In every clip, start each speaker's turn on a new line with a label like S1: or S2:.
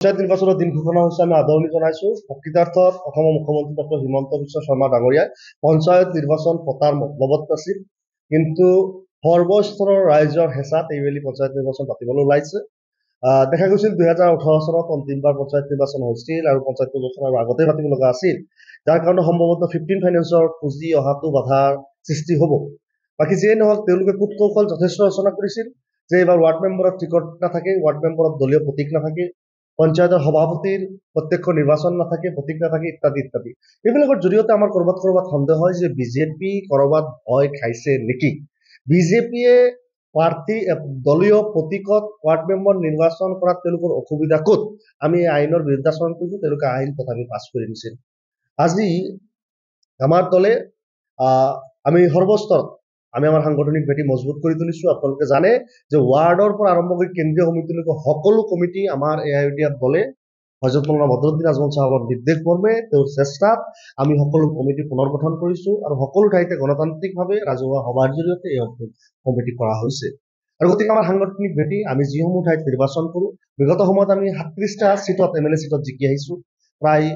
S1: পঞ্চায়ত নিৰ্বাচনৰ দিন ঘোষণা হৈছে আমি আদৰণি জনাইছো। প্ৰকৃতাৰ্থত অসমৰ মুখ্যমন্ত্ৰী ডক্টৰ হিমন্ত বিশ্ব শৰ্মা ডাঙৰীয়াই পঞ্চায়ত নিৰ্বাচন পতাৰ মতলবত নাছিল, কিন্তু সৰ্বস্তৰৰ ৰাইজৰ হেঁচাত এইবেলি পঞ্চায়ত নিৰ্বাচন পাতিবলৈ ওলাইছে। দেখা গৈছিল 2018 চনত অন্তিমবাৰ পঞ্চায়ত নিৰ্বাচন হৈছিল আৰু পঞ্চায়ত নিৰ্বাচন আৰু আগতে পাতিব লগা আছিল, যাৰ কাৰণে সম্ভৱতঃ 15 ফাইনেন্সৰ পুঁজি অহাটো বাধাৰ সৃষ্টি হ'ব। বাকী যিয়ে নহওক, তেওঁলোকে কূট কৌশল যথেষ্ট ৰচনা কৰিছিল যে এইবাৰ ৱাৰ্ড মেম্বাৰত টিকট নাথাকে, ৱাৰ্ড মেম্বাৰত দলীয় প্ৰতীক নাথাকে, পঞ্চায়তৰ সভাপতিৰ প্ৰত্যক্ষ নিৰ্বাচন নাথাকে, প্ৰতীক নাথাকে, ইত্যাদি ইত্যাদি। এইবিলাকৰ জৰিয়তে আমাৰ কৰবাত সন্দেহ হয় যে বিজেপি কৰবাত ভয় খাইছে নেকি। বিজেপিয়ে প্ৰাৰ্থী দলীয় প্ৰতীকত ৱাৰ্ড মেম্বাৰ নিৰ্বাচন কৰাত তেওঁলোকৰ অসুবিধা ক'ত? আমি আইনৰ বিৰুদ্ধাচৰণ কৰিছো, তেওঁলোকে আইন তথাপি পাছ কৰি দিছিল। আজি আমাৰ দলে আমি সৰ্বস্তৰত আমি আমাৰ সাংগঠনিক ভেটি মজবুত কৰি তুলিছো। আপোনালোকে জানে যে ৱাৰ্ডৰ পৰা আৰম্ভ কৰি কেন্দ্ৰীয় সমিতিলৈকে সকলো কমিটি আমাৰ AIUDF দলে হযৰত মৌলানা বদৰুদ্দিন আজমল সাহেবৰ নিৰ্দেশ মৰ্মে তেওঁৰ চেষ্টাত আমি সকলো কমিটি পুনৰ গঠন কৰিছো আৰু সকলো ঠাইতে গণতান্ত্ৰিকভাৱে ৰাজহুৱা সভাৰ জৰিয়তে এই কমিটি কৰা হৈছে। আৰু গতিকে আমাৰ সাংগঠনিক ভেটি আমি যিসমূহ ঠাইত নিৰ্বাচন কৰো, বিগত সময়ত আমি 37টা চিটত MLA চিটত জিকি আহিছো। প্ৰায়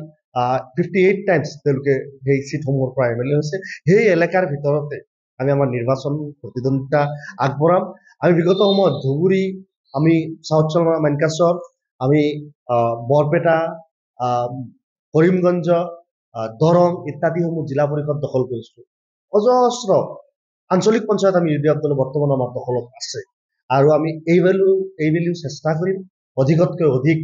S1: 58 টাইমছ তেওঁলোকে সেই চিটসমূহৰ পৰা MLA হৈছে। সেই এলেকাৰ ভিতৰতে আমি আমাৰ নিৰ্বাচন প্ৰতিদ্বন্দ্বিতা আগবঢ়াম। আমি বিগত সময়ত ধুবুৰী, আমি সাউথ চলমা মানকাছৰ, আমি বৰপেটা, কৰিমগঞ্জ, দৰং ইত্যাদিসমূহ জিলা পৰিষদ দখল কৰিছো। অজস্ৰ আঞ্চলিক পঞ্চায়ত আমি UDF দলে বৰ্তমান আমাৰ দখলত আছে আৰু আমি এইবেলিও চেষ্টা কৰিম অধিকতকৈ অধিক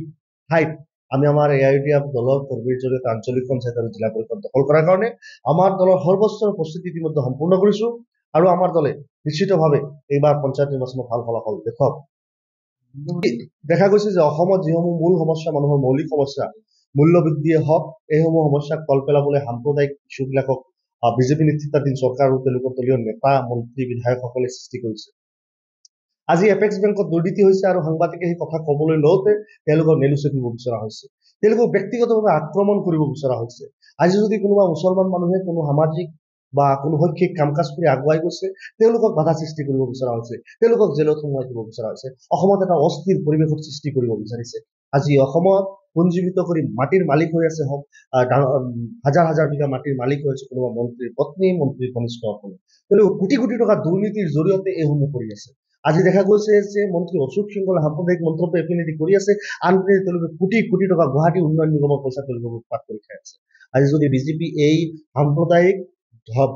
S1: ঠাইত আমি আমাৰ AIUDF দলৰ কৰ্মীৰ জৰিয়তে আঞ্চলিক পঞ্চায়ত আৰু জিলা পৰিষদ দখল কৰাৰ কাৰণে আমাৰ দলৰ সৰ্বস্তৰ প্ৰস্তুতি ইতিমধ্যে সম্পূৰ্ণ কৰিছো আৰু আমাৰ দলে নিশ্চিতভাৱে এইবাৰ পঞ্চায়ত নিৰ্বাচনত ভাল ফলাফল দেখুৱাব। দেখা গৈছে যে অসমত যিসমূহ মূল সমস্যা, মানুহৰ মৌলিক সমস্যা, মূল্য বৃদ্ধিয়ে হওক, এইসমূহ সমস্যাক তল পেলাবলৈ সাম্প্ৰদায়িক ইছ্যুবিলাকক বিজেপি নেতৃত্বাধীন চৰকাৰ আৰু তেওঁলোকৰ দলীয় নেতা, মন্ত্ৰী, বিধায়কসকলে সৃষ্টি কৰিছে। আজি এপেক্স বেংকত দুৰ্নীতি হৈছে আৰু সাংবাদিকে সেই কথা ক'বলৈ লওঁতে তেওঁলোকক নেলুচেপিব বিচৰা হৈছে, তেওঁলোকক ব্যক্তিগতভাৱে আক্ৰমণ কৰিব বিচৰা হৈছে। আজি যদি কোনোবা মুছলমান মানুহে কোনো সামাজিক বা কোনো শৈক্ষিক কাম কাজ কৰি আগুৱাই গৈছে, তেওঁলোকক বাধা সৃষ্টি কৰিব বিচৰা হৈছে, তেওঁলোকক জেলত সোমোৱাই দিব বিচৰা হৈছে, অসমত এটা অস্থিৰ পৰিৱেশৰ সৃষ্টি কৰিব বিচাৰিছে। আজি অসমত পুঞ্জীবিত কৰি মাটিৰ মালিক হৈ আছে, হাজাৰ হাজাৰ বিঘা মাটিৰ মালিক হৈ আছে কোনোবা মন্ত্ৰীৰ পত্নী, মন্ত্ৰীৰ কনিষ্ঠসকলে। তেওঁলোকে কোটি কোটি টকা দুৰ্নীতিৰ জৰিয়তে এইসমূহ কৰি আছে। আজি দেখা গৈছে যে মন্ত্ৰী অশোক সিংহলে সাম্প্ৰদায়িক মন্তব্য এপিনেদি কৰি আছে, আনপিনে তেওঁলোকে কোটি কোটি টকা গুৱাহাটী উন্নয়ন নিগমৰ পইচা তেওঁলোকে উৎপাত কৰি খাই আছে। আজি যদি বিজেপি এই সাম্প্ৰদায়িক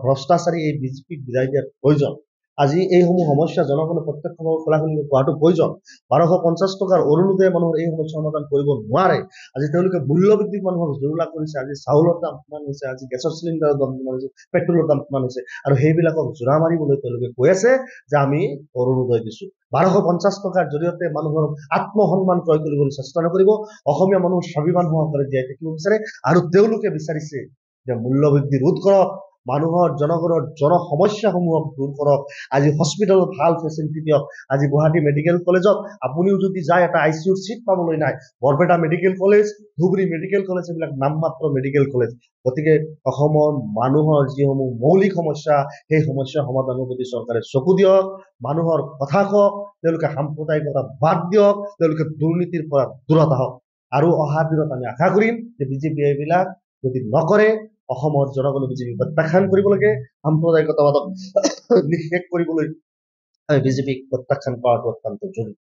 S1: ভ্ৰষ্টাচাৰী এই বিজেপিক বিদায় দিয়াৰ প্ৰয়োজন, আজি এইসমূহ সমস্যা জনগণে প্ৰত্যক্ষভাৱে খোলাখুলি কোৱাটো প্ৰয়োজন। 1250 টকাৰ অৰুণোদয়ে মানুহৰ এই সমস্যা সমাধান কৰিব নোৱাৰে। আজি তেওঁলোকে মূল্যবৃদ্ধিত মানুহক জুৰুলা কৰিছে, আজি চাউলৰ দাম কিমান হৈছে, আজি গেছৰ চিলিণ্ডাৰৰ দাম কিমান হৈছে, পেট্ৰলৰ দাম কিমান হৈছে, আৰু সেইবিলাকক জোৰা মাৰিবলৈ তেওঁলোকে কৈ আছে যে আমি অৰুণোদয় দিছো। 1250 টকাৰ জৰিয়তে মানুহৰ আত্মসন্মান ক্ৰয় কৰিবলৈ চেষ্টা নকৰিব। অসমীয়া মানুহৰ স্বাভিমান সহকাৰে জীয়াই থাকিব বিচাৰে আৰু তেওঁলোকে বিচাৰিছে যে মূল্যবৃদ্ধি ৰোধ কৰক, মানুহৰ জনগণৰ জনসমস্যাসমূহক দূৰ কৰক। আজি হস্পিটেলত ভাল ফেচিলিটি দিয়ক। আজি গুৱাহাটী মেডিকেল কলেজত আপুনিও যদি যায় এটা ICUৰ চিট পাবলৈ নাই। Barpeta medical college, Dhubri medical college এইবিলাক নামমাত্ৰ মেডিকেল কলেজ। গতিকে অসমৰ মানুহৰ যিসমূহ মৌলিক সমস্যা, সেই সমস্যা সমাধানৰ প্ৰতি চৰকাৰে চকু দিয়ক, মানুহৰ কথা কওক, তেওঁলোকে সাম্প্ৰদায়িকতা বাদ দিয়ক, তেওঁলোকে দুৰ্নীতিৰ পৰা দূৰত আহক। আৰু অহা দিনত আমি আশা কৰিম যে বিজেপি এইবিলাক যদি নকৰে, অসমৰ জনগণে বিজেপি প্ৰত্যাখ্যান কৰিব লাগে, সাম্প্ৰদায়িকতাবাদক নিষেধ কৰিবলৈ বিজেপিক প্ৰত্যাখ্যান কৰাটো অত্যন্ত জৰুৰী।